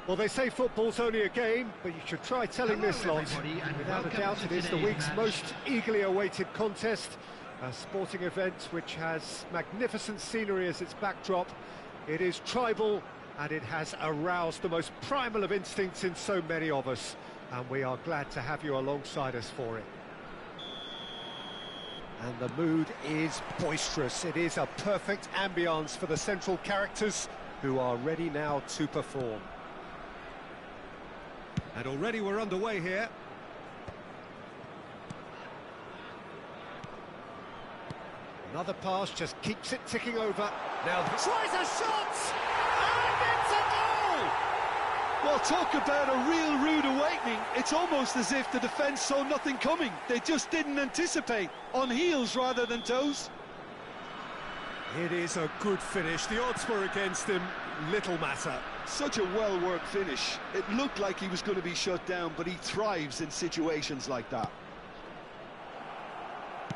Well, they say football's only a game, but you should try telling this lot. Without a doubt, it is the week's most eagerly awaited contest. A sporting event which has magnificent scenery as its backdrop. It is tribal, and it has aroused the most primal of instincts in so many of us. And we are glad to have you alongside us for it. And the mood is boisterous. It is a perfect ambience for the central characters, who are ready now to perform. And already we're underway here. Another pass just keeps it ticking over. Now tries a shot! And it's a goal! Well, talk about a real rude awakening. It's almost as if the defence saw nothing coming. They just didn't anticipate. On heels rather than toes. It is a good finish. The odds were against him. Little matter. Such a well-worked finish. It looked like he was going to be shut down, but he thrives in situations like that.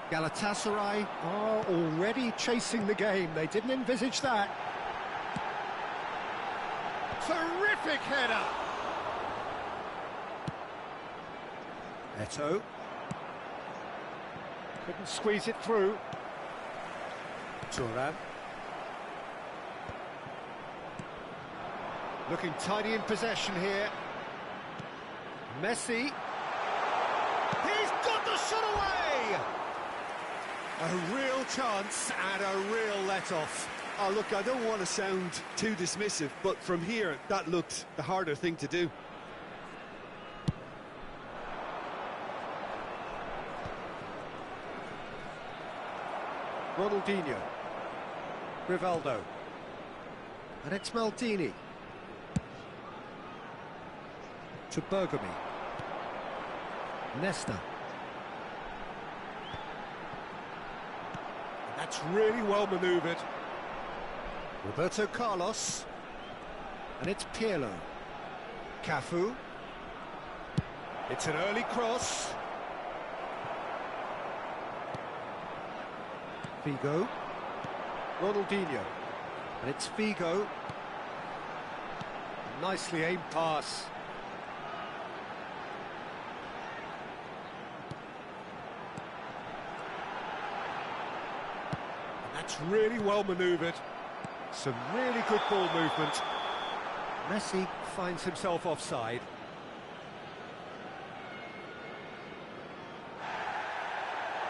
Galatasaray are already chasing the game. They didn't envisage that. Terrific header! Eto. Couldn't squeeze it through. Thuram. Looking tidy in possession here. Messi. He's got the shot away! A real chance and a real let-off. Oh, look, I don't want to sound too dismissive, but from here, that looked the harder thing to do. Ronaldinho. Rivaldo. And it's Maldini. To Bergami. Nesta. That's really well manoeuvred. Roberto Carlos. And it's Pirlo. Cafu. It's an early cross. Figo. Ronaldinho. And it's Figo. Nicely aimed pass. That's really well manoeuvred. Some really good ball movement. Messi finds himself offside.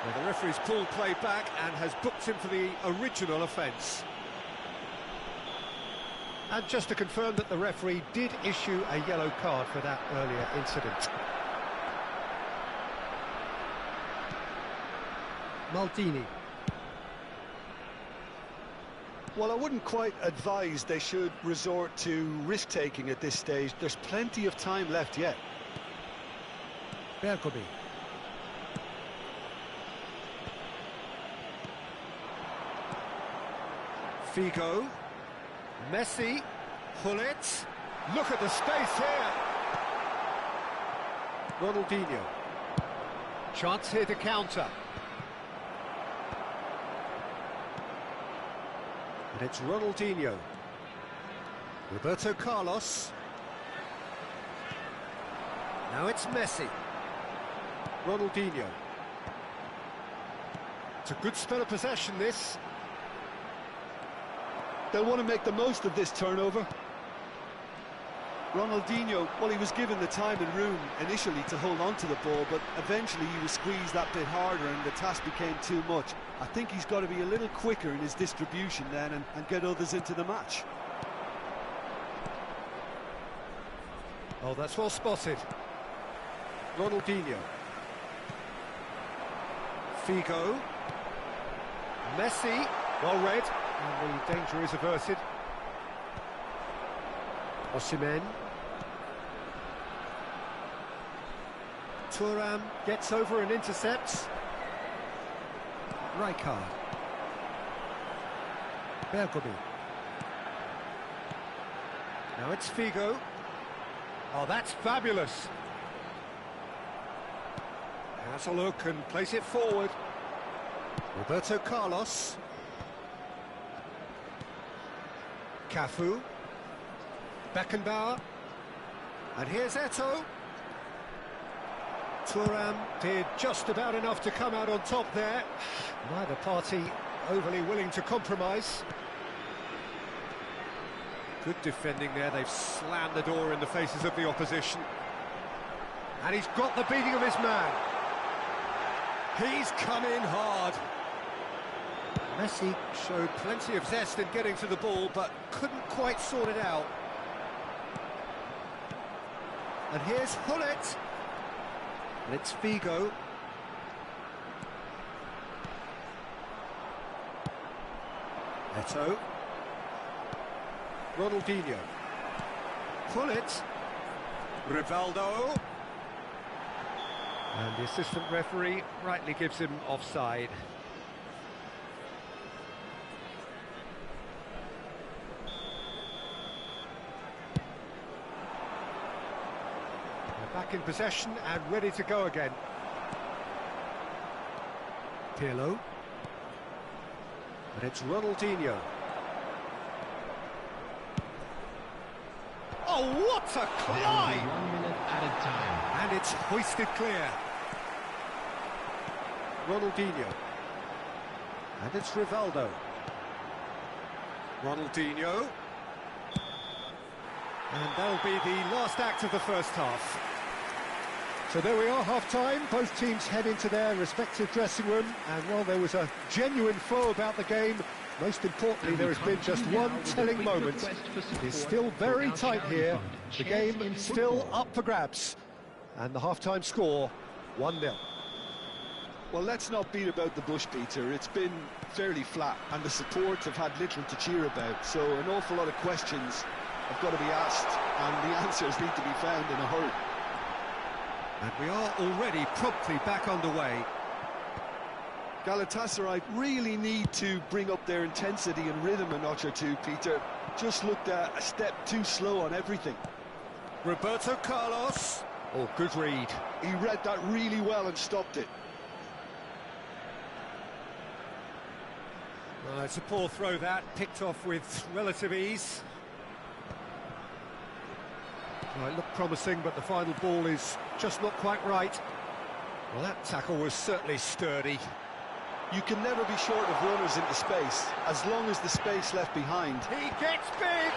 Well, the referee's pulled play back and has booked him for the original offence. And just to confirm that the referee did issue a yellow card for that earlier incident. Maldini. Well, I wouldn't quite advise they should resort to risk-taking at this stage. There's plenty of time left yet. Bergami. Figo. Messi. Hullet. Look at the space here. Ronaldinho. Chance here to counter. And it's Ronaldinho. Roberto Carlos. Now it's Messi. Ronaldinho. It's a good spell of possession, this. They'll want to make the most of this turnover. Ronaldinho, well, he was given the time and room initially to hold on to the ball, but eventually he was squeezed that bit harder and the task became too much. I think he's got to be a little quicker in his distribution then and get others into the match. Oh, that's well spotted. Ronaldinho. Figo. Messi. Well read. And the danger is averted. Osimhen. Thuram gets over and intercepts. Rijkaard. Bergami. Now it's Figo. Oh, that's fabulous. Has a look and place it forward. Roberto Carlos. Cafu. Beckenbauer. And here's Eto'o. Thuram did just about enough to come out on top there. Neither party overly willing to compromise. Good defending there, they've slammed the door in the faces of the opposition. And he's got the beating of his man. He's come in hard. Messi showed plenty of zest in getting to the ball, but couldn't quite sort it out. And here's Hullet. And it's Figo. Eto'o. Ronaldinho. Hullet. Rivaldo. And the assistant referee rightly gives him offside. Back in possession and ready to go again. Pirlo. And it's Ronaldinho. Oh, what a climb! 1 minute at a time. And it's hoisted clear. Ronaldinho. And it's Rivaldo. Ronaldinho. And that'll be the last act of the first half. So there we are, half-time. Both teams head into their respective dressing room, and while there was a genuine flow about the game, most importantly, there has been just one telling moment. It's still very tight here. The game still up for grabs. And the half-time score, 1-0. Well, let's not beat about the bush, Peter. It's been fairly flat, and the support have had little to cheer about. So an awful lot of questions have got to be asked, and the answers need to be found in a hurry. And we are already promptly back underway. Galatasaray really need to bring up their intensity and rhythm a notch or two, Peter. Just looked a step too slow on everything. Roberto Carlos. Oh, good read. He read that really well and stopped it. Well, it's a poor throw that, picked off with relative ease. Well, it looked promising, but the final ball is just not quite right. Well, that tackle was certainly sturdy. You can never be short of runners into space, as long as the space left behind. He gets big!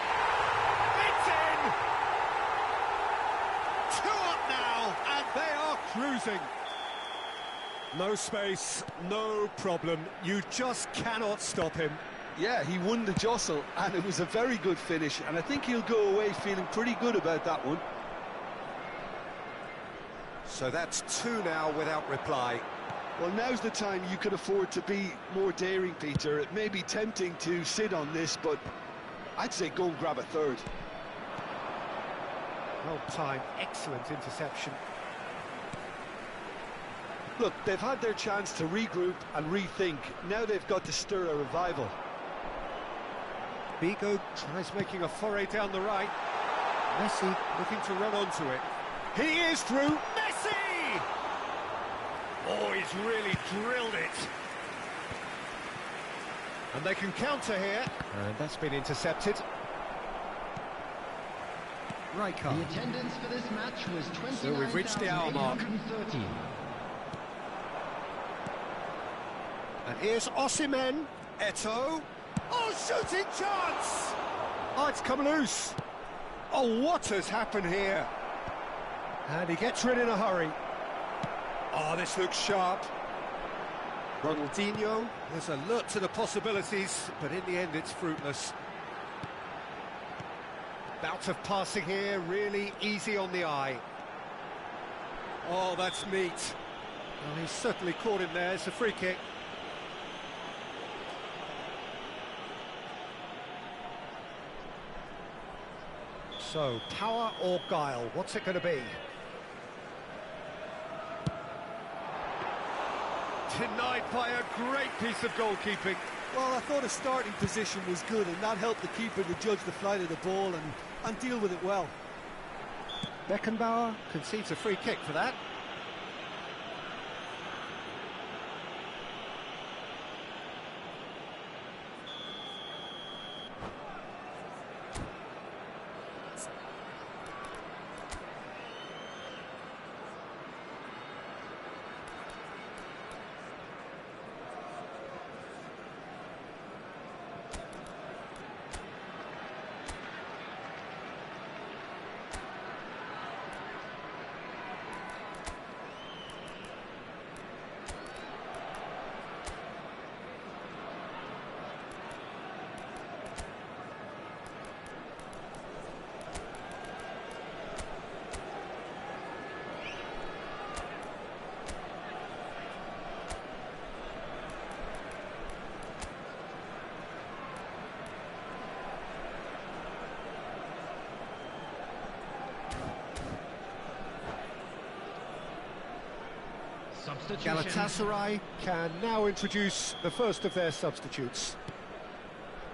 It's in! 2 up now, and they are cruising. No space, no problem. You just cannot stop him. Yeah, he won the jostle, and it was a very good finish, and I think he'll go away feeling pretty good about that one. So that's 2 now without reply. Well, now's the time you can afford to be more daring, Peter. It may be tempting to sit on this, but I'd say go and grab a third. Well timed, excellent interception. Look, they've had their chance to regroup and rethink. Now they've got to stir a revival. Figo tries making a foray down the right. Messi looking to run onto it. He is through. Messi! Oh, he's really drilled it. And they can counter here. And that's been intercepted. Rijkaard. The attendance for this match was 29,830. So we've reached the hour mark. And here's Osimhen. Eto'o. Oh, shooting chance! Oh, it's come loose. Oh, what has happened here? And he gets rid in a hurry. Oh, this looks sharp. Ronaldinho is alert to the possibilities, but in the end it's fruitless. Bout of passing here, really easy on the eye. Oh, that's neat. Well, he's certainly caught him there. It's a free kick. So, power or guile, what's it going to be? Denied by a great piece of goalkeeping. Well, I thought his starting position was good, and that helped the keeper to judge the flight of the ball and deal with it well. Beckenbauer concedes a free kick for that. Substitution. Galatasaray can now introduce the first of their substitutes.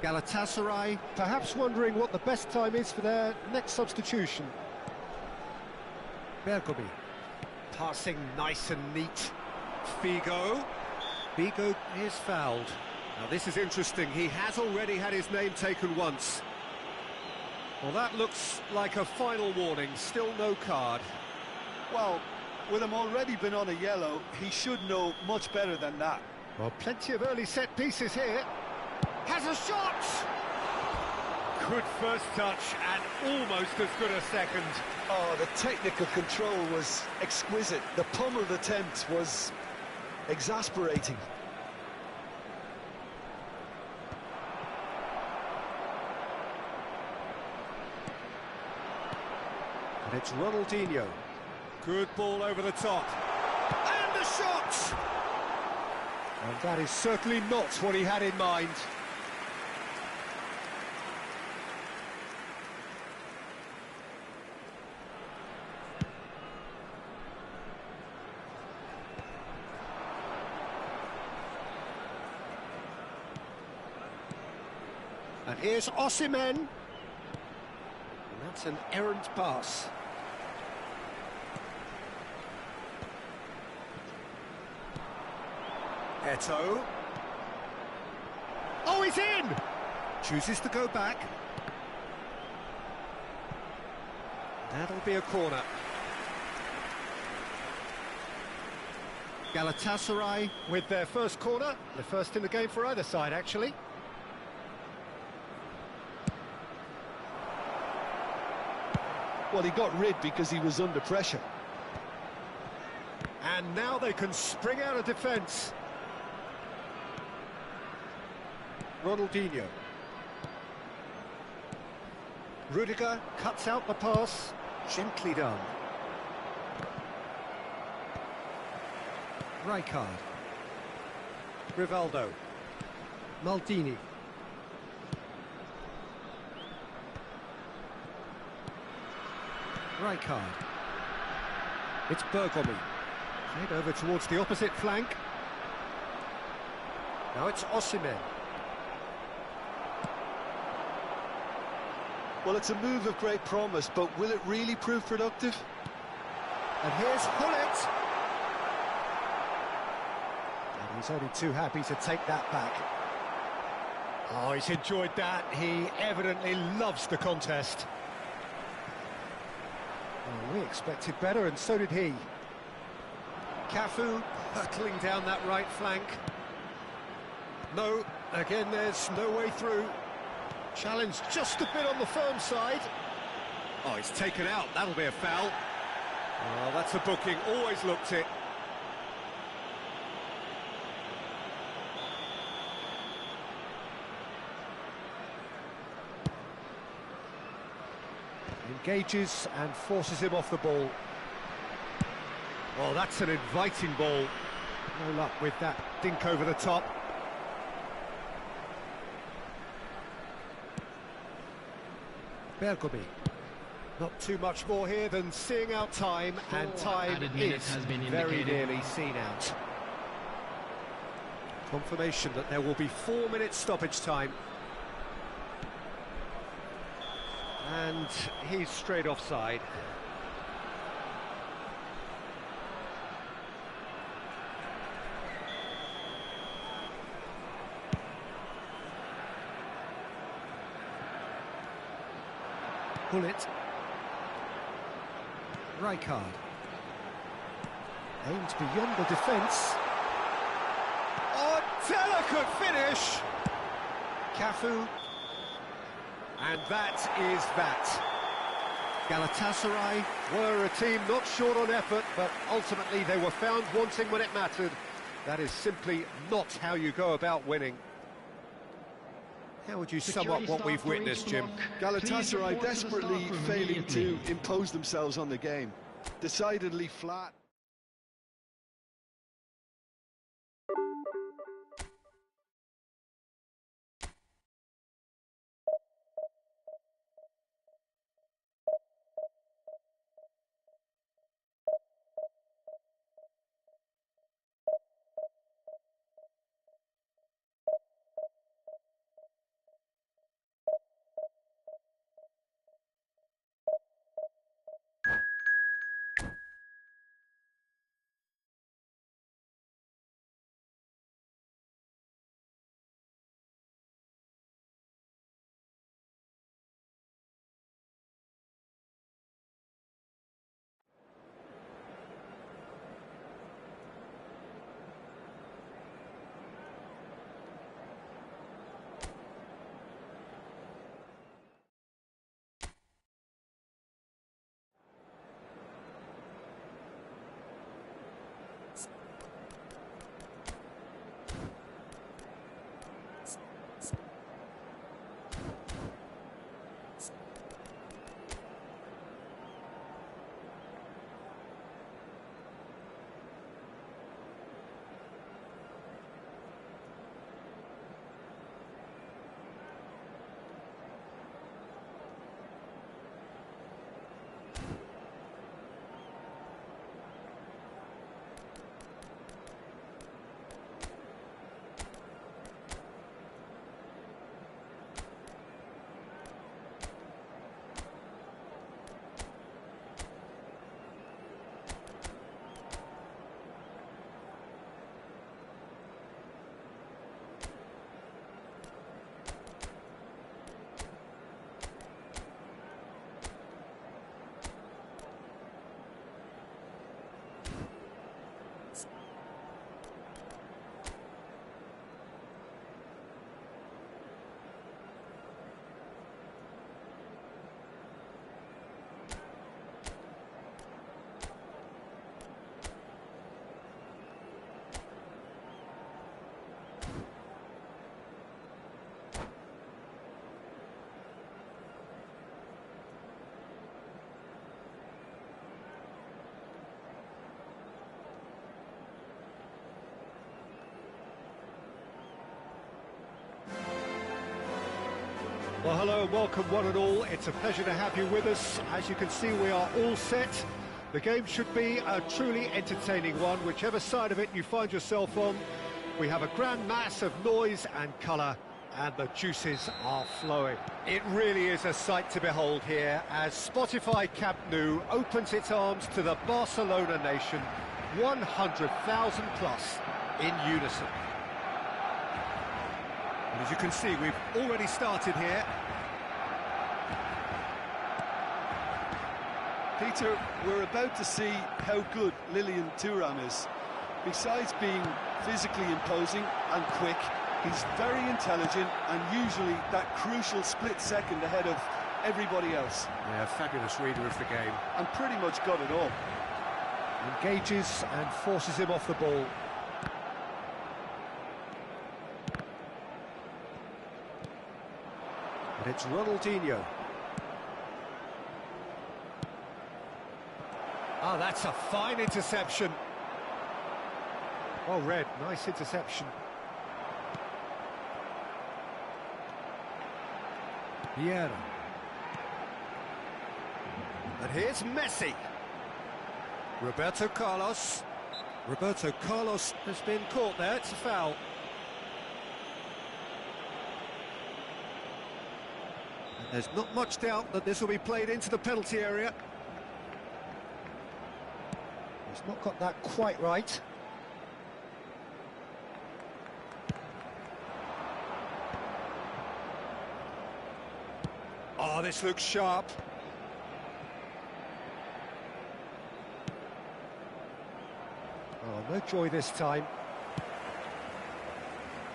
Galatasaray perhaps wondering what the best time is for their next substitution. Bergomi. Passing nice and neat. Figo. Figo is fouled. Now this is interesting, he has already had his name taken once. Well, that looks like a final warning, still no card. Well, with him already been on a yellow, he should know much better than that. Well, plenty of early set pieces here. Has a shot! Good first touch and almost as good a second. Oh, the technical control was exquisite. The pummeled attempt was exasperating. And it's Ronaldinho. Good ball over the top. And the shot! And that is certainly not what he had in mind. And here's Osimhen. And that's an errant pass. Eto. Oh, he's in! Chooses to go back. That'll be a corner. Galatasaray with their first corner. The first in the game for either side, actually. Well, he got rid because he was under pressure. And now they can spring out of defence. Ronaldinho. Rudiger cuts out the pass. Gently done. Rijkaard. Rivaldo. Maldini. Rijkaard. It's Bergomi. Played over towards the opposite flank. Now it's Osimhen. Well, it's a move of great promise, but will it really prove productive? And here's Hullet. And he's only too happy to take that back. Oh, he's enjoyed that. He evidently loves the contest. Well, we expected better, and so did he. Cafu hurtling down that right flank. No, again, there's no way through. Challenge just a bit on the firm side. Oh, he's taken out. That'll be a foul. Oh, that's a booking. Always looked it. Engages and forces him off the ball. Well, that's an inviting ball. No luck with that dink over the top. Bergomi. Not too much more here than seeing out time, and time is very nearly seen out. Confirmation that there will be 4 minutes stoppage time. And he's straight offside. Hullet. Rijkaard. Aimed beyond the defence. Oh, delicate finish! Cafu. And that is that. Galatasaray were a team not short on effort, but ultimately they were found wanting when it mattered. That is simply not how you go about winning. How would you sum up what we've witnessed, Jim? Galatasaray desperately failing to impose themselves on the game. Decidedly flat. Well, hello and welcome one and all. It's a pleasure to have you with us. As you can see, we are all set. The game should be a truly entertaining one, whichever side of it you find yourself on. We have a grand mass of noise and colour, and the juices are flowing. It really is a sight to behold here as Spotify Camp Nou opens its arms to the Barcelona nation, 100,000 plus in unison. And as you can see, we've already started here. Peter, we're about to see how good Lilian Thuram is. Besides being physically imposing and quick, he's very intelligent and usually that crucial split second ahead of everybody else. Yeah, fabulous reader of the game. And pretty much got it all. Engages and forces him off the ball. And it's Ronaldinho. Oh, that's a fine interception. Well read, nice interception. Vieira. And here's Messi. Roberto Carlos. Roberto Carlos has been caught there, it's a foul. And there's not much doubt that this will be played into the penalty area. He's not got that quite right. Oh, this looks sharp. Oh, no joy this time.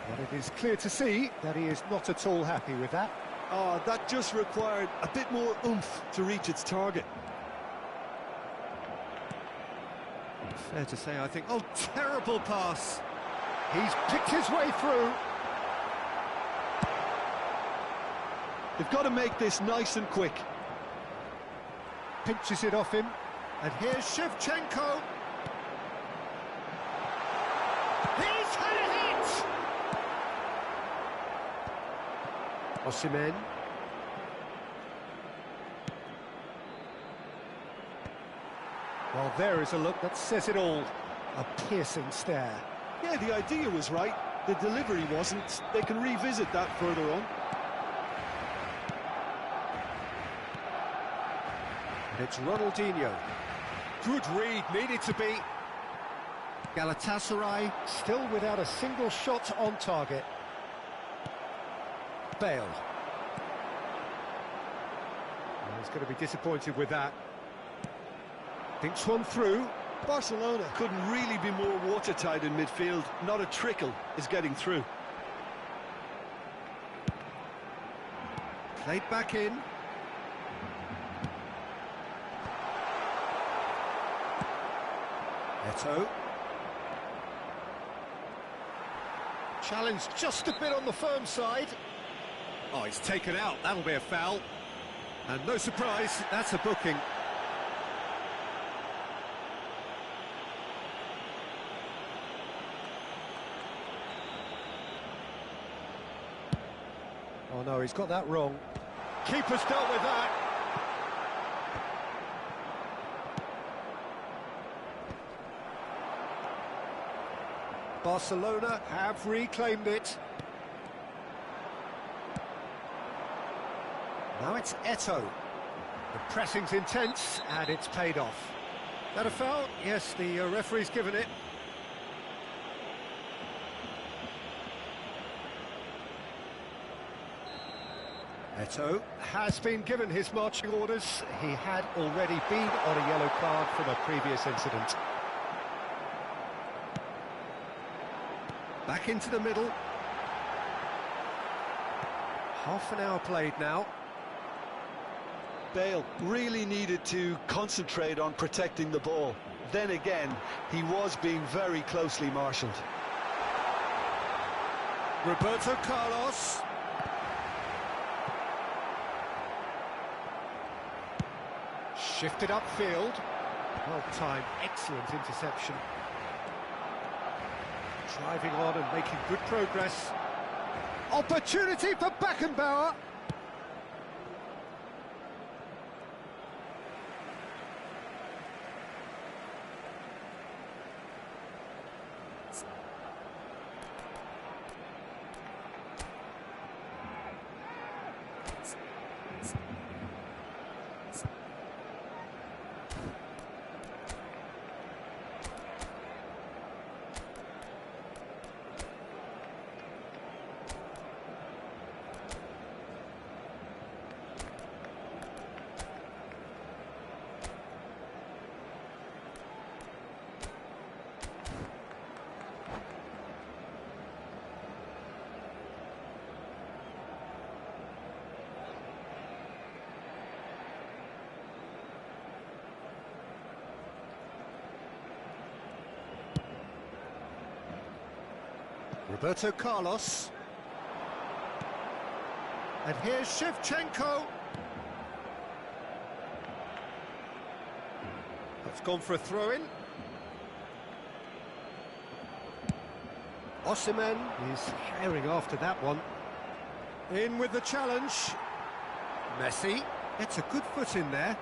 But it is clear to see that he is not at all happy with that. Oh, that just required a bit more oomph to reach its target. Fair to say, I think. Oh, terrible pass. He's picked his way through. They've got to make this nice and quick. Pinches it off him. And here's Shevchenko. He's had a hit! Osimhen. Well, there is a look that says it all. A piercing stare. Yeah, the idea was right. The delivery wasn't. They can revisit that further on. And it's Ronaldinho. Good read, needed to be. Galatasaray still without a single shot on target. Bale. Well, he's going to be disappointed with that. Thinks one through. Barcelona couldn't really be more watertight in midfield. Not a trickle is getting through. Played back in. Eto'o. Challenged just a bit on the firm side. Oh, he's taken out. That'll be a foul. And no surprise, that's a booking. Oh no, he's got that wrong. Keeper's dealt with that. Barcelona have reclaimed it. Now it's Eto'o. The pressing's intense and it's paid off. That a foul? Yes, the referee's given it. Eto'o has been given his marching orders. He had already been on a yellow card from a previous incident. Back into the middle. Half an hour played now. Bale really needed to concentrate on protecting the ball. Then again, he was being very closely marshalled. Roberto Carlos. Shifted upfield. Well timed, excellent interception. Driving on and making good progress. Opportunity for Beckenbauer. Roberto Carlos. And here's Shevchenko. That's gone for a throw-in. Osimhen is herring after that one. In with the challenge. Messi. It's a good foot in there.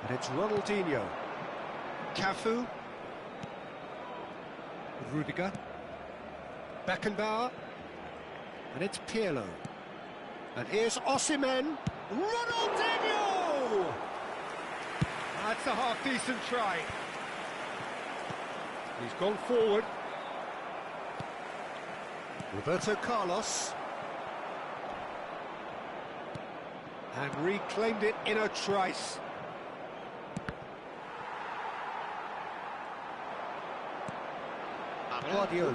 And it's Ronaldinho. Cafu. With Rudiger. Beckenbauer. And it's Pirlo. And here's Osimhen. Ronaldinho! That's a half-decent try. He's gone forward. Roberto Carlos. And reclaimed it in a trice. Guardiola.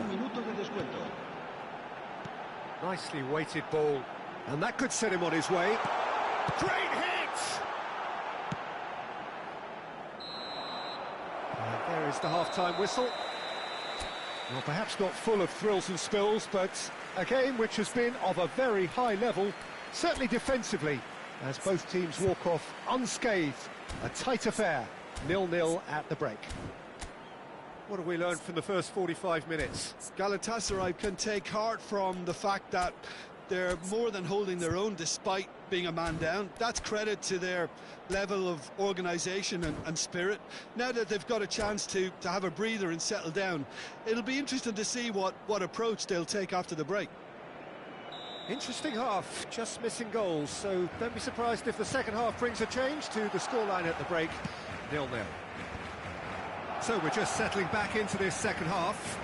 Nicely weighted ball. And that could set him on his way. Great hit! And there is the half-time whistle. Well, perhaps not full of thrills and spills, but a game which has been of a very high level, certainly defensively, as both teams walk off unscathed. A tight affair, 0-0 at the break. What have we learned from the first 45 minutes? Galatasaray can take heart from the fact that they're more than holding their own despite being a man down. That's credit to their level of organisation and spirit. Now that they've got a chance to have a breather and settle down, it'll be interesting to see what approach they'll take after the break. Interesting half, just missing goals, so don't be surprised if the second half brings a change to the scoreline at the break, 0-0. So we're just settling back into this second half.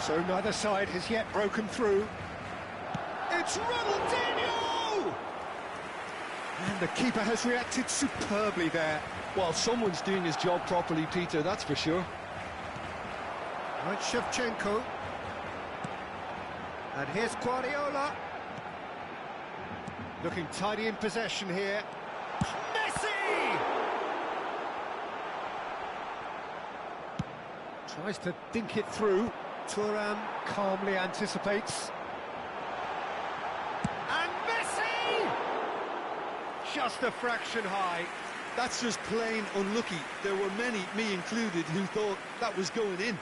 So neither side has yet broken through. It's Ronaldinho! And the keeper has reacted superbly there. Well, someone's doing his job properly, Peter, that's for sure. Right, Shevchenko. And here's Guardiola. Looking tidy in possession here. Messi! Tries to dink it through. Thuram calmly anticipates. And Messi! Just a fraction high. That's just plain unlucky. There were many, me included, who thought that was going in.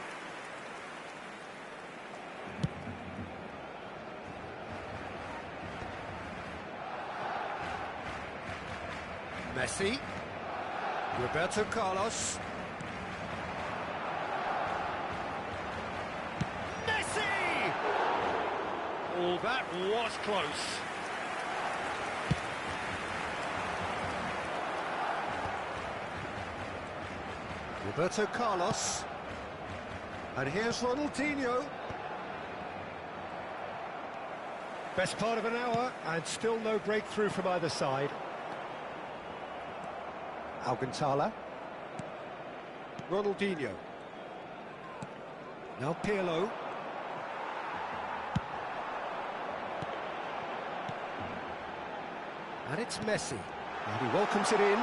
Messi. Roberto Carlos. Messi! Oh, that was close. Roberto Carlos. And here's Ronaldinho. Best part of an hour, and still no breakthrough from either side. Alcantara. Ronaldinho. Now Pirlo. And it's Messi. And he welcomes it in.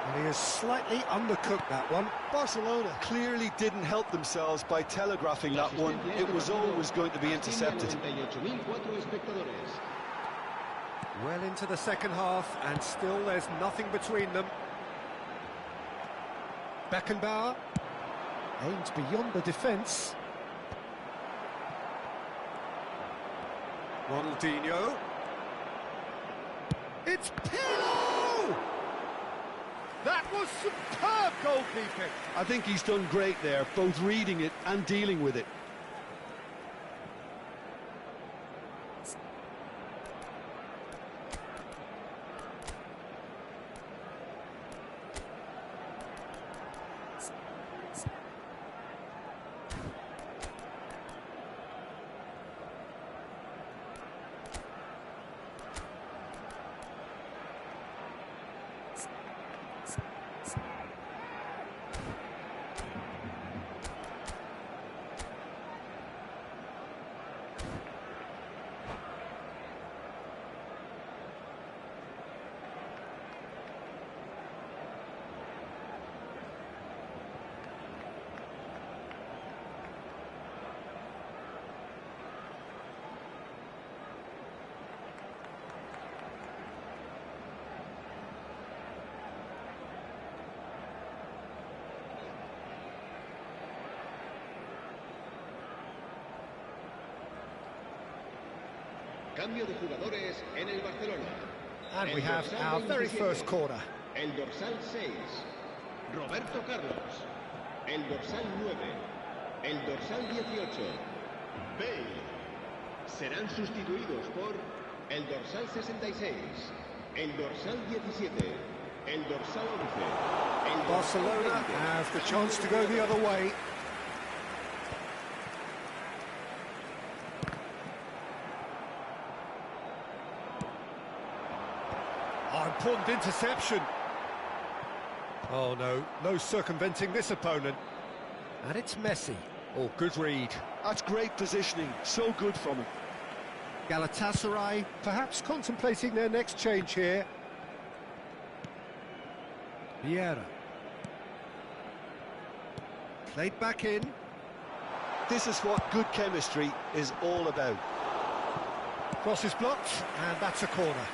And he has slightly undercooked that one. Barcelona clearly didn't help themselves by telegraphing that one. It was always going to be intercepted. Well into the second half, and still there's nothing between them. Beckenbauer aims beyond the defence. Ronaldinho. It's Pirlo! That was superb goalkeeping. I think he's done great there, both reading it and dealing with it. Cambio de jugadores en el Barcelona. And we have our very first corner. El dorsal 6, Roberto Carlos. El dorsal 9, el dorsal 18, Bale. Serán sustituidos por el dorsal 66, el dorsal 17, el dorsal 11. El Barcelona have the chance to go the other way. Oh, important interception. Oh no, no circumventing this opponent. And it's Messi. Oh, good read. That's great positioning, so good from him. Galatasaray perhaps contemplating their next change here. Vieira. Played back in. This is what good chemistry is all about. Cross is blocked, and that's a corner.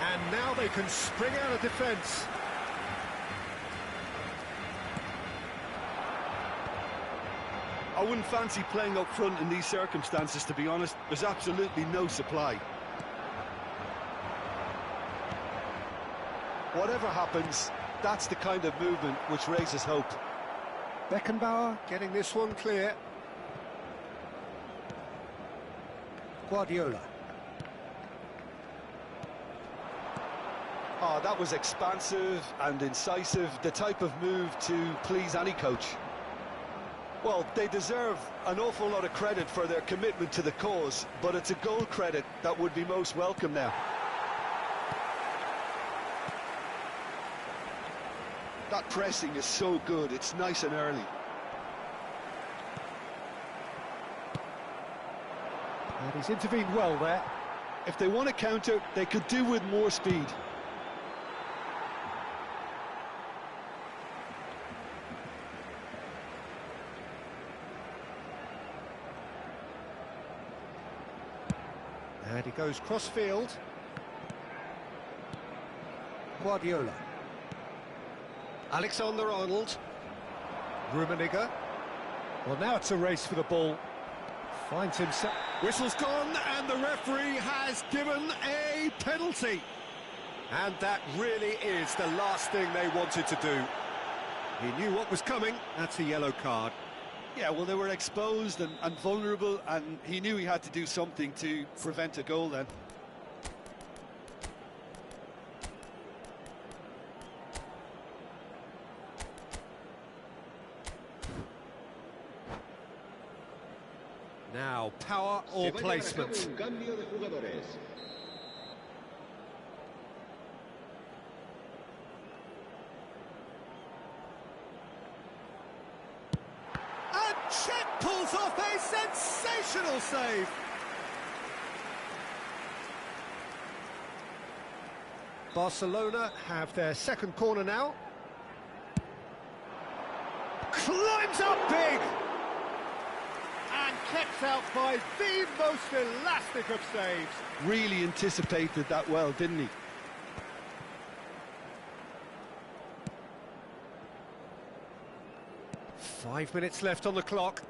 And now they can spring out of defence. I wouldn't fancy playing up front in these circumstances, to be honest. There's absolutely no supply. Whatever happens, that's the kind of movement which raises hope. Beckenbauer getting this one clear. Guardiola. Oh, that was expansive and incisive, the type of move to please any coach. Well, they deserve an awful lot of credit for their commitment to the cause, but it's a goal credit that would be most welcome now. That pressing is so good, it's nice and early. And he's intervened well there. If they want to counter, they could do with more speed. And he goes cross-field. Guardiola. Alexander-Arnold. Rummenigge. Well, now it's a race for the ball. Finds himself. Whistle's gone, and the referee has given a penalty. And that really is the last thing they wanted to do. He knew what was coming. That's a yellow card. Yeah, well, they were exposed and vulnerable, and he knew he had to do something to prevent a goal then. Now, power or placement. Un cambio de jugadores. And Chet pulls off a sensational save. Barcelona have their second corner now. Climbs up big. And kept out by the most elastic of saves. Really anticipated that well, didn't he? Five minutes left on the clock.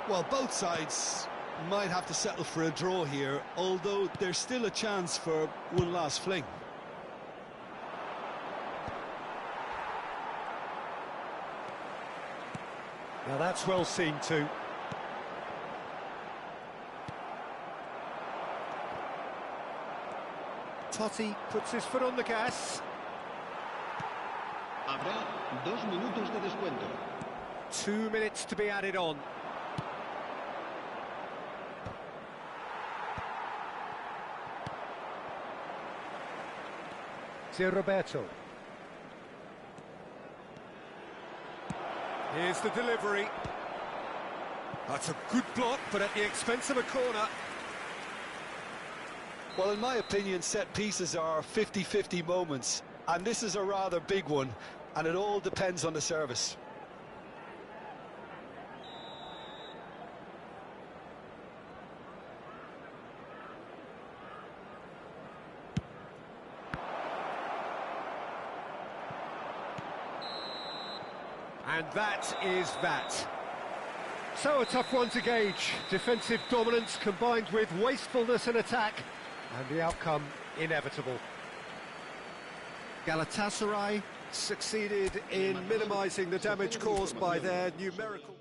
Well, both sides might have to settle for a draw here, although there's still a chance for one last fling. Now that's well seen too. Totti puts his foot on the gas. Habrá 2 minutos de descuento. 2 minutes to be added on. Roberto. Here's the delivery. That's a good block, but at the expense of a corner. Well, in my opinion, set pieces are 50-50 moments, and this is a rather big one, and it all depends on the service. And that is that. So a tough one to gauge. Defensive dominance combined with wastefulness in attack, and the outcome inevitable. Galatasaray succeeded in minimising the damage caused by their numerical...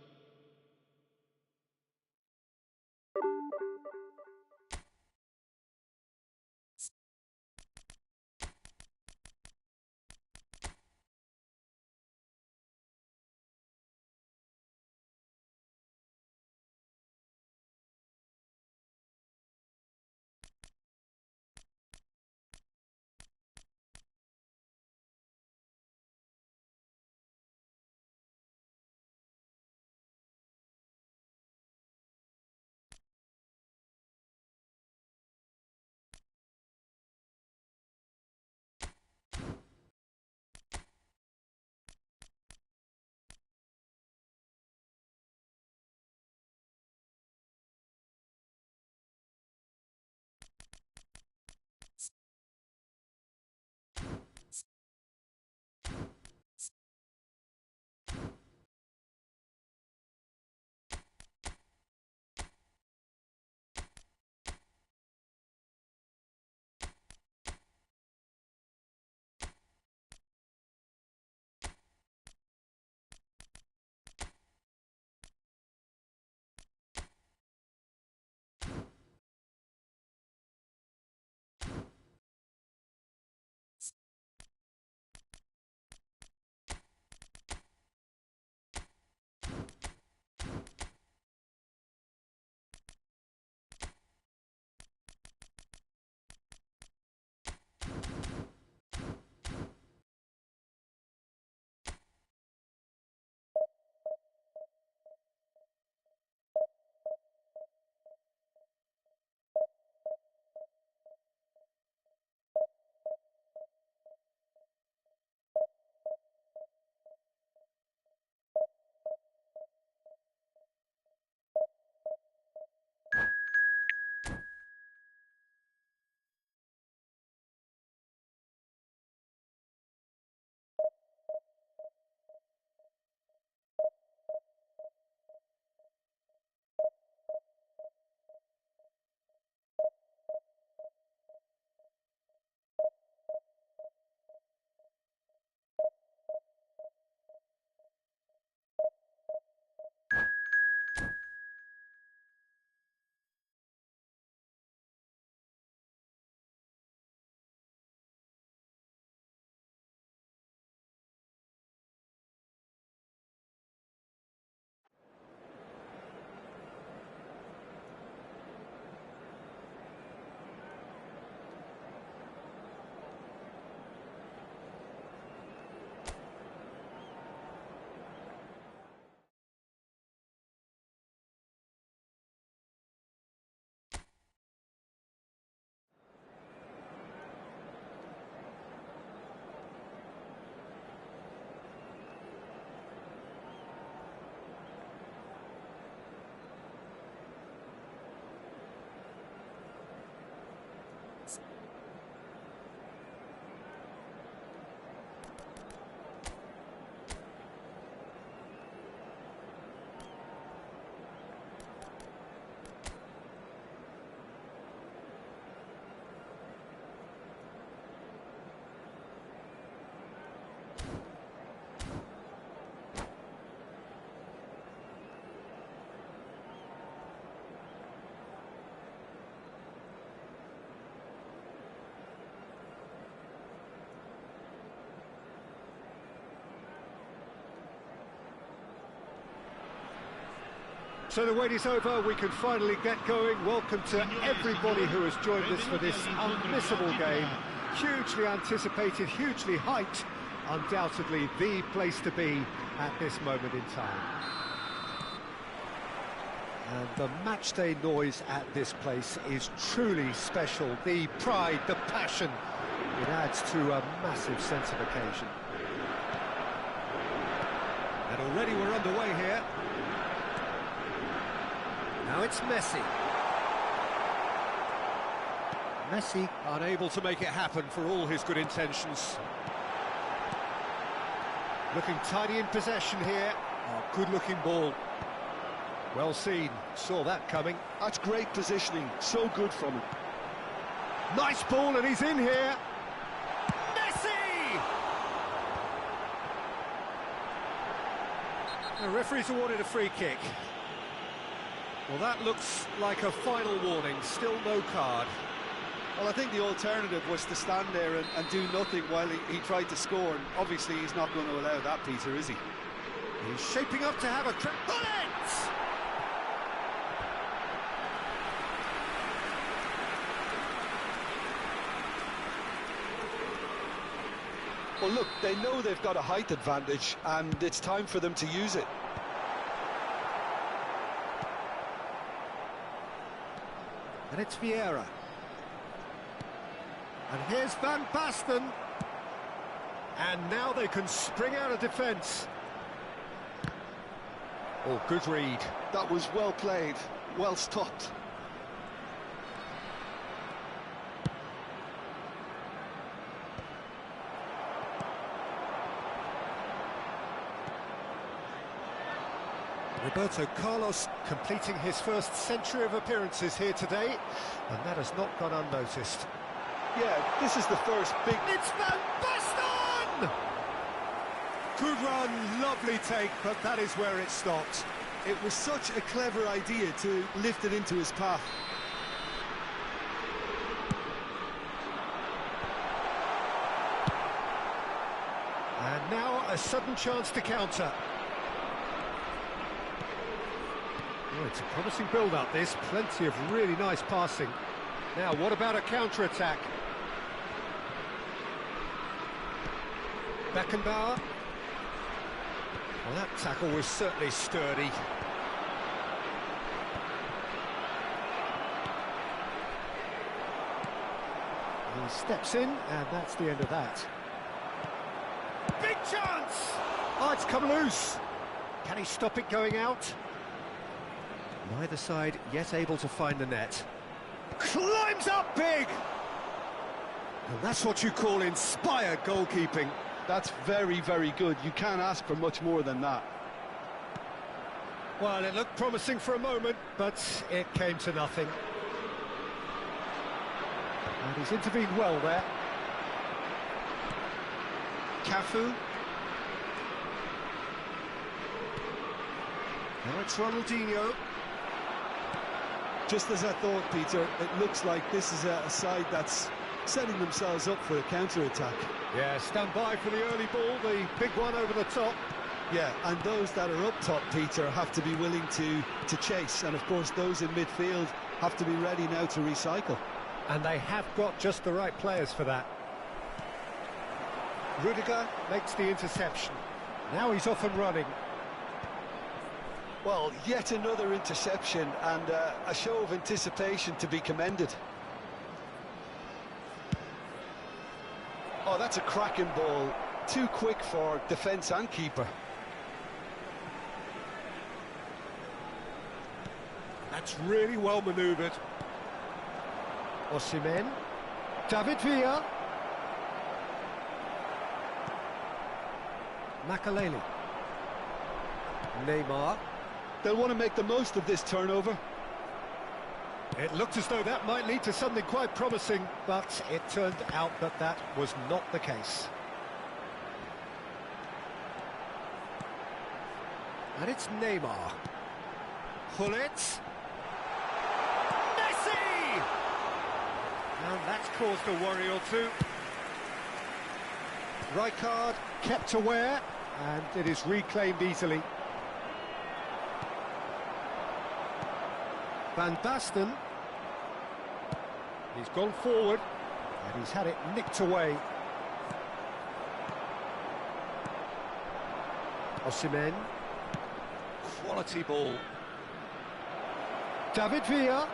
So the wait is over, we can finally get going. Welcome to everybody who has joined us for this unmissable game. Hugely anticipated, hugely hyped, undoubtedly the place to be at this moment in time. And the matchday noise at this place is truly special. The pride, the passion, it adds to a massive sense of occasion. And already we're underway here. Now it's Messi. Messi unable to make it happen for all his good intentions. Looking tidy in possession here. Oh, good-looking ball. Well seen. Saw that coming. That's great positioning. So good from him. Nice ball, and he's in here. Messi! The referee's awarded a free kick. Well, that looks like a final warning. Still no card. Well, I think the alternative was to stand there and do nothing while he tried to score, and obviously he's not going to allow that, Peter, is he? He's shaping up to have a bullet! Well, look, they know they've got a height advantage, and it's time for them to use it. And it's Vieira. And here's Van Basten. And now they can spring out of defence. Oh, good read. That was well played, well stopped. Roberto Carlos completing his first century of appearances here today, and that has not gone unnoticed. Yeah, this is the first big... It's Van Basten! Good run, lovely take, but that is where it stopped. It was such a clever idea to lift it into his path. And now a sudden chance to counter. Oh, it's a promising build-up, this. Plenty of really nice passing. Now, what about a counter-attack? Beckenbauer. Well, that tackle was certainly sturdy. He steps in, and that's the end of that. Big chance! Oh, it's come loose. Can he stop it going out? Neither side yet able to find the net. Climbs up big! And that's what you call inspired goalkeeping. That's very, very good. You can't ask for much more than that. Well, it looked promising for a moment, but it came to nothing. And he's intervened well there. Cafu. Now it's Ronaldinho. Just as I thought, Peter, it looks like this is a side that's setting themselves up for a counter-attack. Yeah, stand by for the early ball, the big one over the top. Yeah, and those that are up top, Peter, have to be willing to chase. And, of course, those in midfield have to be ready now to recycle. And they have got just the right players for that. Rudiger makes the interception. Now he's off and running. Well, yet another interception and a show of anticipation to be commended. Oh, that's a cracking ball. Too quick for defence and keeper. That's really well manoeuvred. Osimhen. David Villa. Makaleli. Neymar. They'll want to make the most of this turnover. It looked as though that might lead to something quite promising, but it turned out that that was not the case. And it's Neymar. Hullet. Messi! And that's caused a worry or two. Rijkaard kept aware, and it is reclaimed easily. Van Basten. He's gone forward, and he's had it nicked away. Osimhen. Quality ball. David Villa.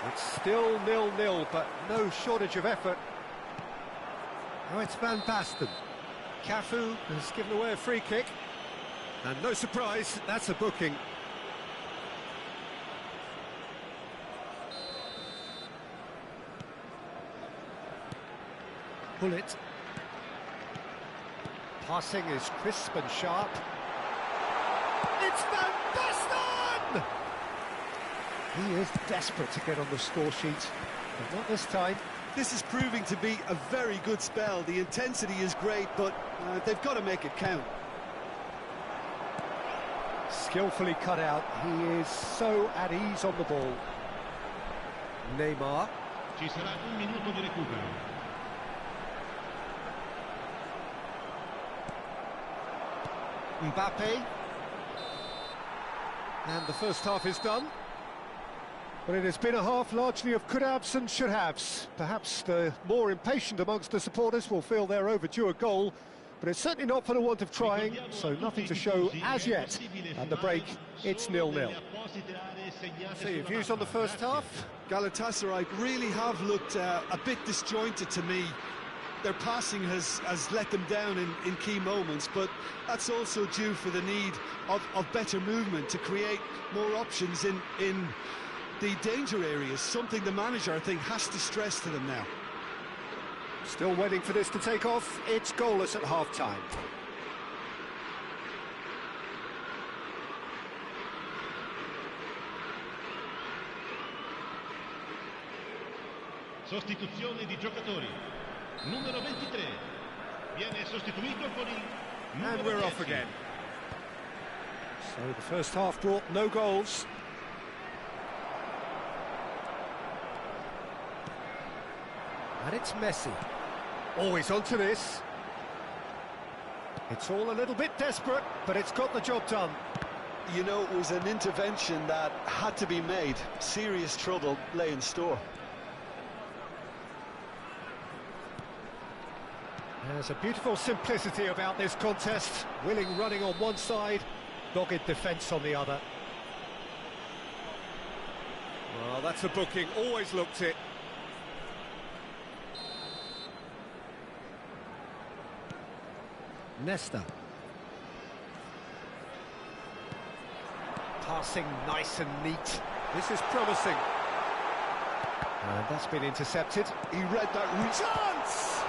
It's still 0-0, but no shortage of effort. Now it's Van Basten. Cafu has given away a free kick. And no surprise, that's a booking. Bullet. Passing is crisp and sharp. It's Van Basten! He is desperate to get on the score sheet, but not this time. This is proving to be a very good spell. The intensity is great, but they've got to make it count. Skillfully cut out. He is so at ease on the ball. Neymar. Ci sarà un minuto di recupero. Mbappe. And the first half is done. But it has been a half largely of could-haves and should-haves. Perhaps the more impatient amongst the supporters will feel they're overdue a goal, but it's certainly not for the want of trying, so nothing to show as yet. At the break, it's 0-0. So your views on the first half? Galatasaray really have looked a bit disjointed to me. Their passing has let them down in key moments, but that's also due for the need of better movement to create more options in the danger areas, something the manager, I think, has to stress to them now. Still waiting for this to take off. It's goalless at half-time. Sostituzione di giocatori. Numero 23. Viene sostituito con il numero And we're 10. off again. So the first half brought no goals. And it's Messi. Always onto this. It's all a little bit desperate, but it's got the job done. You know, it was an intervention that had to be made. Serious trouble lay in store. There's a beautiful simplicity about this contest. Willing running on one side, dogged defence on the other. Well, that's a booking. Always looked it. Nesta. Passing nice and neat. This is promising. And that's been intercepted. He read that route. Chance!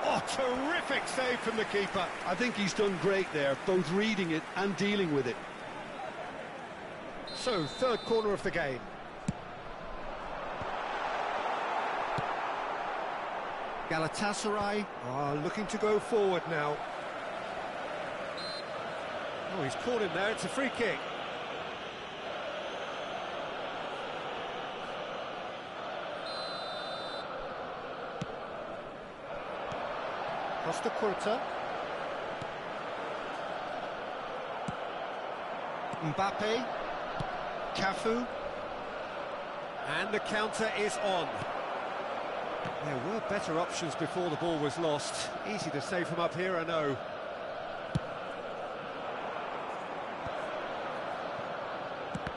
Oh, terrific save from the keeper. I think he's done great there, both reading it and dealing with it. So, third corner of the game. Galatasaray are looking to go forward now. Oh, he's caught him there. It's a free kick. Costa Curta. Mbappe. Cafu. And the counter is on. There were better options before the ball was lost. Easy to say from up here, I know.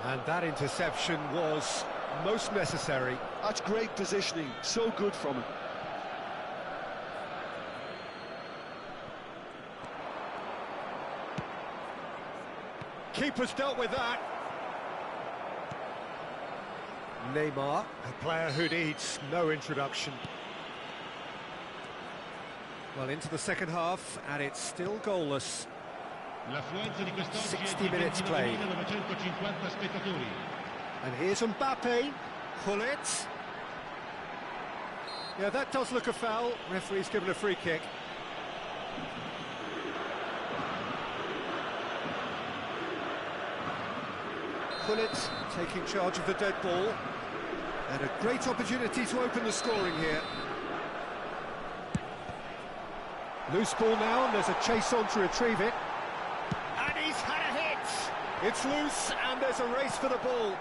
And that interception was most necessary. That's great positioning, so good from him. Keeper's dealt with that. Neymar, a player who needs no introduction. Well, into the second half, and it's still goalless. 60 minutes played. And here's Mbappe. Gullit. Yeah, that does look a foul. Referee's given a free kick. Gullit taking charge of the dead ball. And a great opportunity to open the scoring here. Loose ball now, and there's a chase on to retrieve it. And he's had a hit! It's loose, and there's a race for the ball.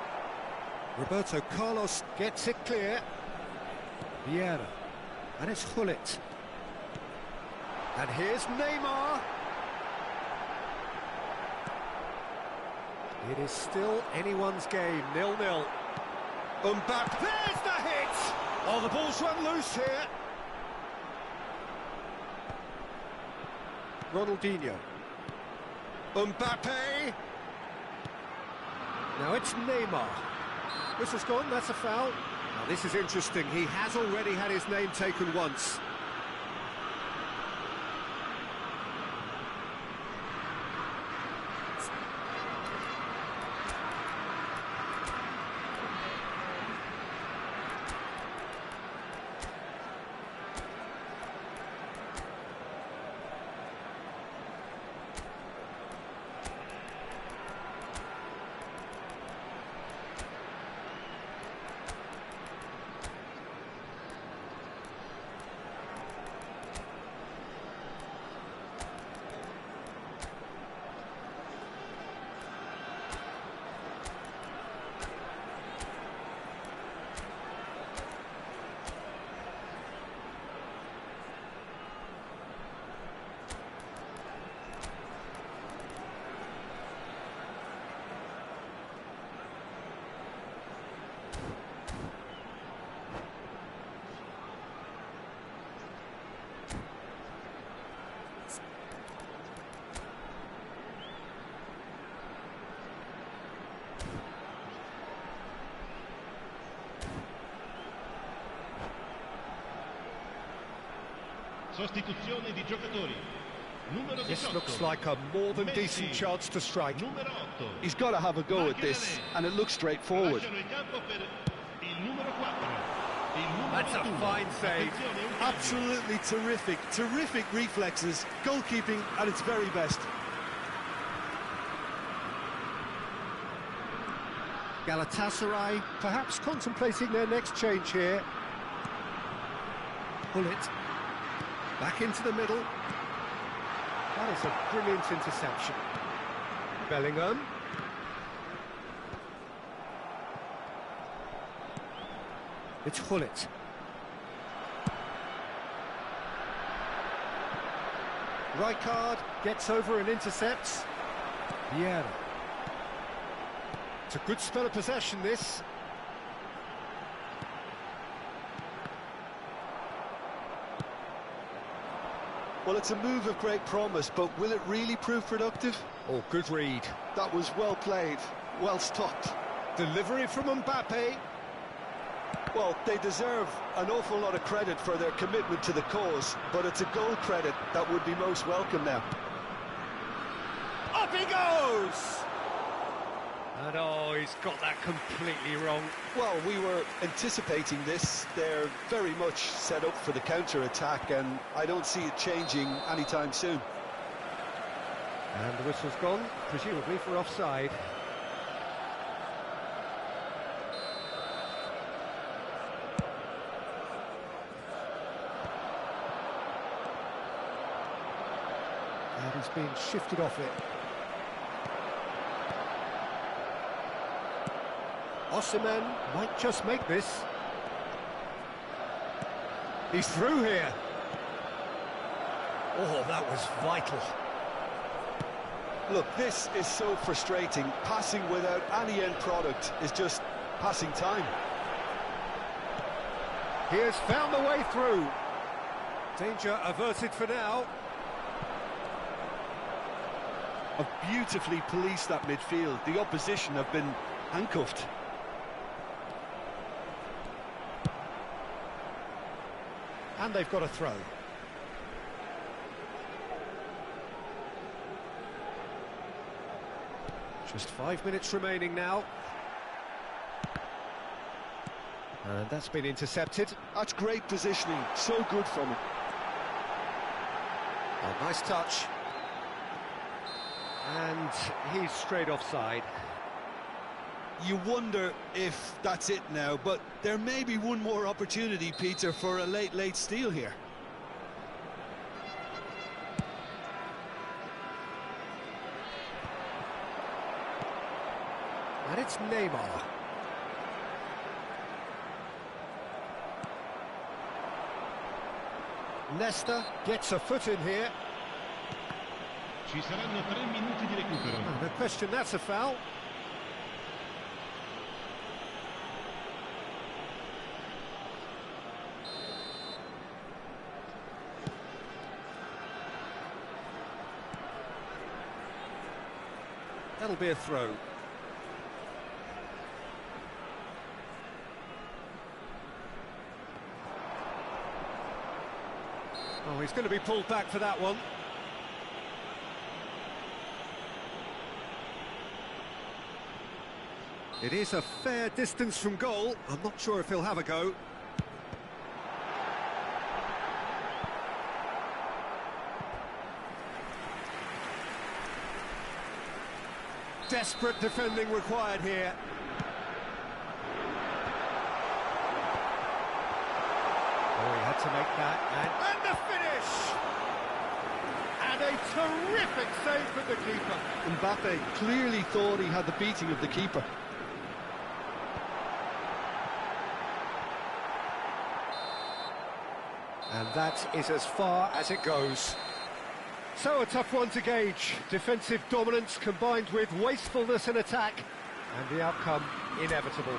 Roberto Carlos gets it clear. Vieira. And it's Gullit. And here's Neymar. It is still anyone's game, 0-0. Mbappe, there's the hit! Oh, the ball's run loose here. Ronaldinho. Mbappe. Now it's Neymar. Whistle's gone, that's a foul. Now this is interesting, he has already had his name taken once. Sostituzione di giocatori. Numero This 18. looks like a more than decent chance to strike. Numero 8. He's got to have a go at this, and it looks straightforward. Lasciano il campo per il numero 4. Il numero That's a 21. fine save. Attenzione, un cambio. Absolutely terrific reflexes, goalkeeping at its very best. Galatasaray perhaps contemplating their next change here. Pull it. Back into the middle. That is a brilliant interception. Bellingham. It's Hullet. Rijkaard gets over and intercepts. Vieira. It's a good spell of possession, this. Well, it's a move of great promise, but will it really prove productive? Oh, good read. That was well played, well stopped. Delivery from Mbappe. Well, they deserve an awful lot of credit for their commitment to the cause, but it's a goal credit that would be most welcome now. Up he goes! And oh, he's got that completely wrong. Well, we were anticipating this. They're very much set up for the counter-attack, and I don't see it changing anytime soon. And the whistle's gone, presumably for offside. And he's being shifted off it. Osimhen might just make this. He's through here. Oh, that was vital. Look, this is so frustrating. Passing without any end product is just passing time. He has found the way through. Danger averted for now. Have beautifully policed that midfield. The opposition have been handcuffed. And they've got a throw. Just 5 minutes remaining now. And that's been intercepted. That's great positioning, so good from him. Oh, nice touch. And he's straight offside. You wonder if that's it now, but there may be one more opportunity, Peter, for a late steal here. And it's Neymar. Leicester gets a foot in here. Ci saranno 3 minuti di recupero. Oh, no question, that's a foul. That'll be a throw. Oh, he's going to be pulled back for that one. It is a fair distance from goal. I'm not sure if he'll have a go. Desperate defending required here. Oh, he had to make that, and the finish! And a terrific save from the keeper. Mbappe clearly thought he had the beating of the keeper. And that is as far as it goes. So a tough one to gauge. Defensive dominance combined with wastefulness in attack, and the outcome inevitable.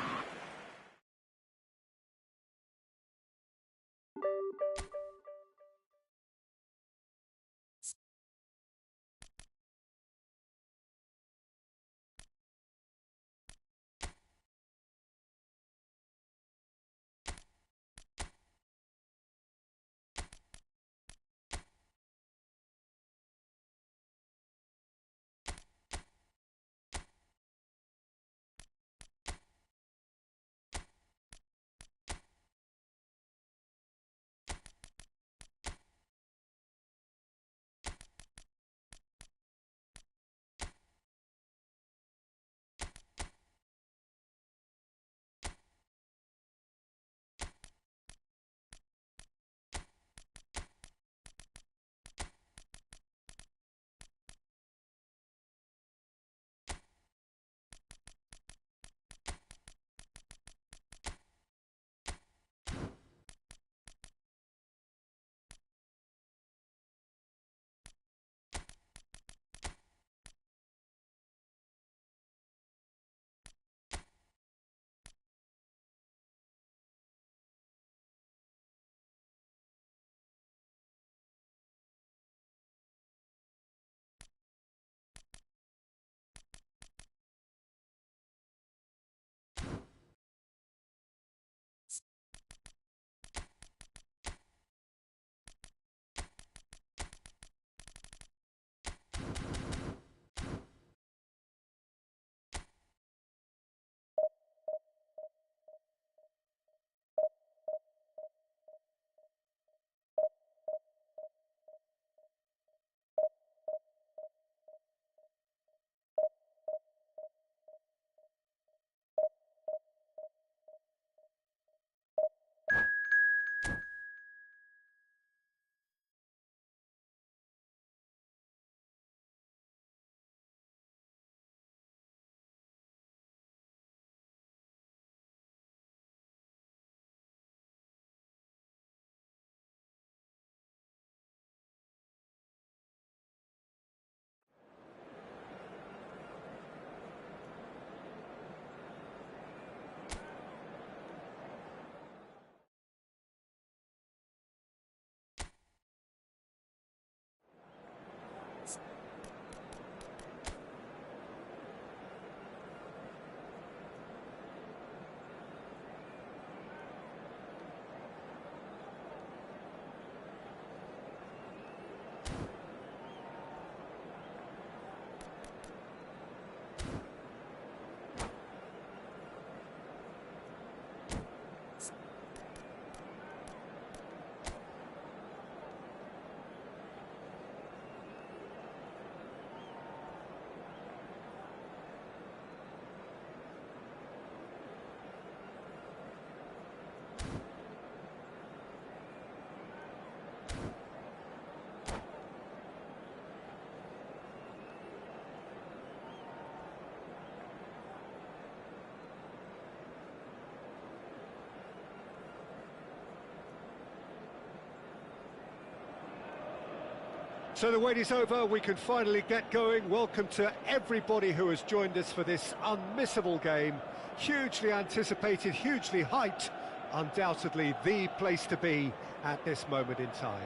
So the wait is over, we can finally get going. Welcome to everybody who has joined us for this unmissable game. Hugely anticipated, hugely hyped, undoubtedly the place to be at this moment in time.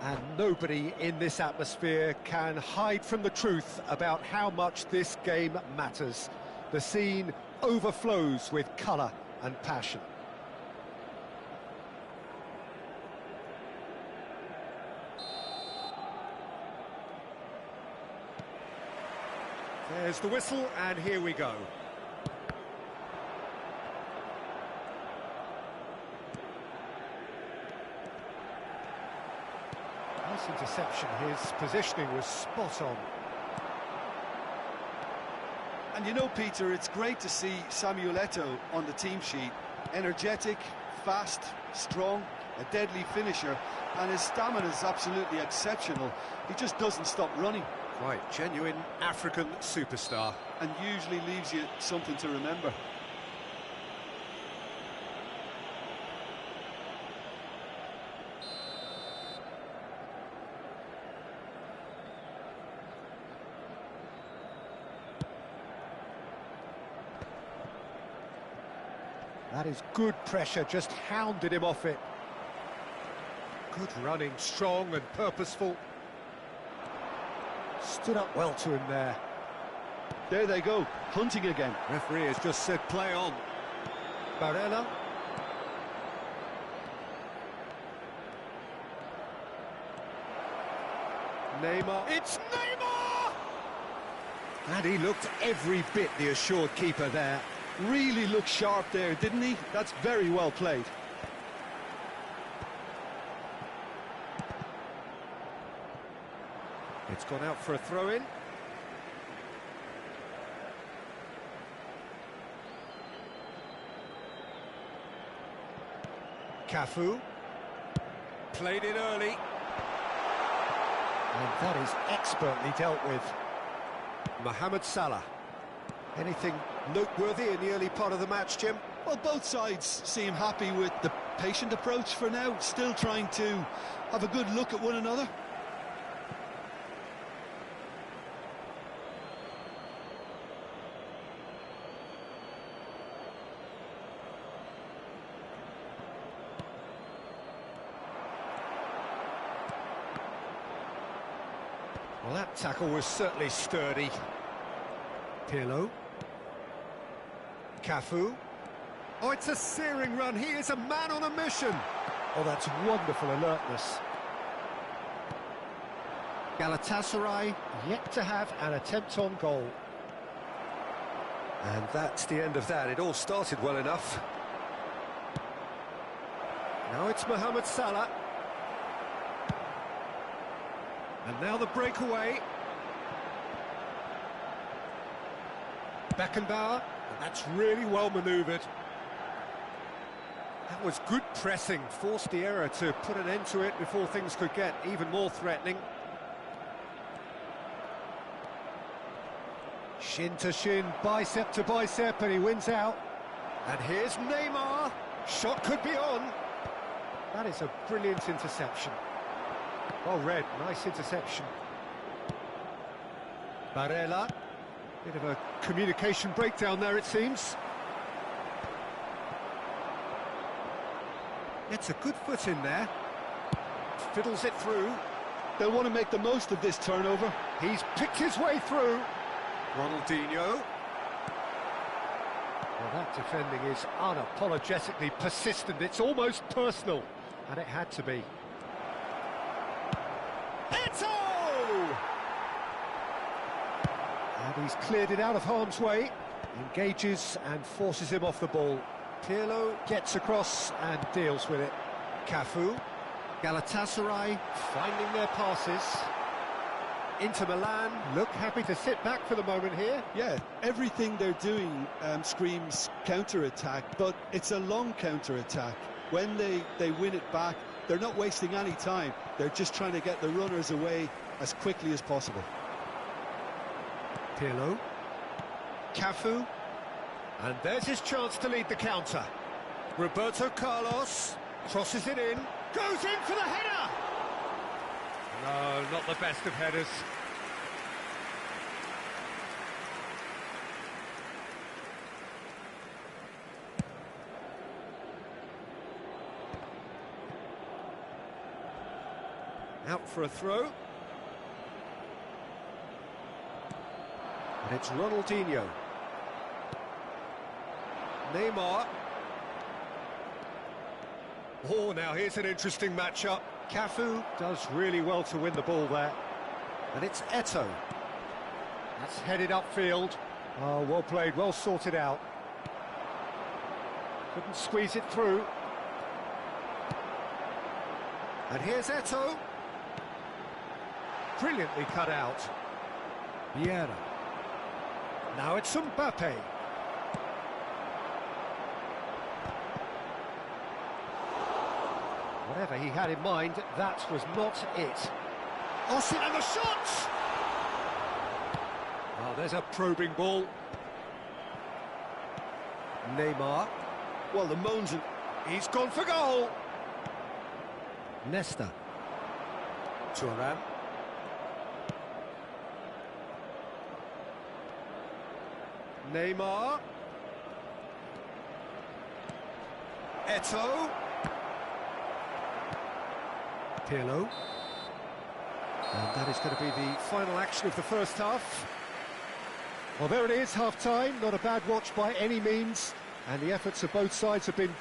And nobody in this atmosphere can hide from the truth about how much this game matters. The scene overflows with colour and passion. There's the whistle, and here we go. Nice interception, his positioning was spot on. And you know, Peter, it's great to see Samuel Eto'o on the team sheet. Energetic, fast, strong, a deadly finisher, and his stamina is absolutely exceptional. He just doesn't stop running. Quite genuine African superstar. And usually leaves you something to remember. That is good pressure, just hounded him off it. Good running, strong and purposeful. Stood up well to him there. There they go, hunting again. Referee has just said play on. Barella. Neymar. It's Neymar! And he looked every bit the assured keeper there. Really looked sharp there, didn't he? That's very well played. It's gone out for a throw-in. Cafu. Played it early. And that is expertly dealt with. Mohamed Salah. Anything noteworthy in the early part of the match, Jim? Well, both sides seem happy with the patient approach for now, still trying to have a good look at one another. Well, that tackle was certainly sturdy. Pirlo. Cafu. Oh, it's a searing run. He is a man on a mission. Oh, that's wonderful alertness. Galatasaray yet to have an attempt on goal. And that's the end of that. It all started well enough. Now it's Mohamed Salah. And now the breakaway. Beckenbauer, and that's really well manoeuvred. That was good pressing, forced the error to put an end to it before things could get even more threatening. Shin to shin, bicep to bicep, and he wins out. And here's Neymar. Shot could be on. That is a brilliant interception. Well read, nice interception. Barella. Bit of a communication breakdown there, it seems. Gets a good foot in there. Fiddles it through. They'll want to make the most of this turnover. He's picked his way through. Ronaldinho. Well, that defending is unapologetically persistent. It's almost personal. And it had to be. Eto'o! And he's cleared it out of harm's way. Engages and forces him off the ball. Pirlo gets across and deals with it. Cafu. Galatasaray finding their passes. Inter Milan look happy to sit back for the moment here. Yeah, everything they're doing screams counter-attack, but it's a long counter-attack. When they win it back, they're not wasting any time. They're just trying to get the runners away as quickly as possible. Pirlo. Cafu. And there's his chance to lead the counter. Roberto Carlos crosses it in. Goes in for the header! No, not the best of headers. Out for a throw. And it's Ronaldinho. Neymar. Oh, now here's an interesting matchup. Cafu does really well to win the ball there. And it's Eto'o. That's headed upfield. Oh, well played, well sorted out. Couldn't squeeze it through. And here's Eto'o. Brilliantly cut out. Vieira. Now it's Mbappe. Whatever he had in mind, that was not it. Austin and the shot! Oh, there's a probing ball. Neymar. Well, the moans... He's gone for goal! Nesta. Thuram. Neymar. Eto'o. Pirlo. And that is going to be the final action of the first half. Well, there it is, half-time. Not a bad watch by any means. And the efforts of both sides have been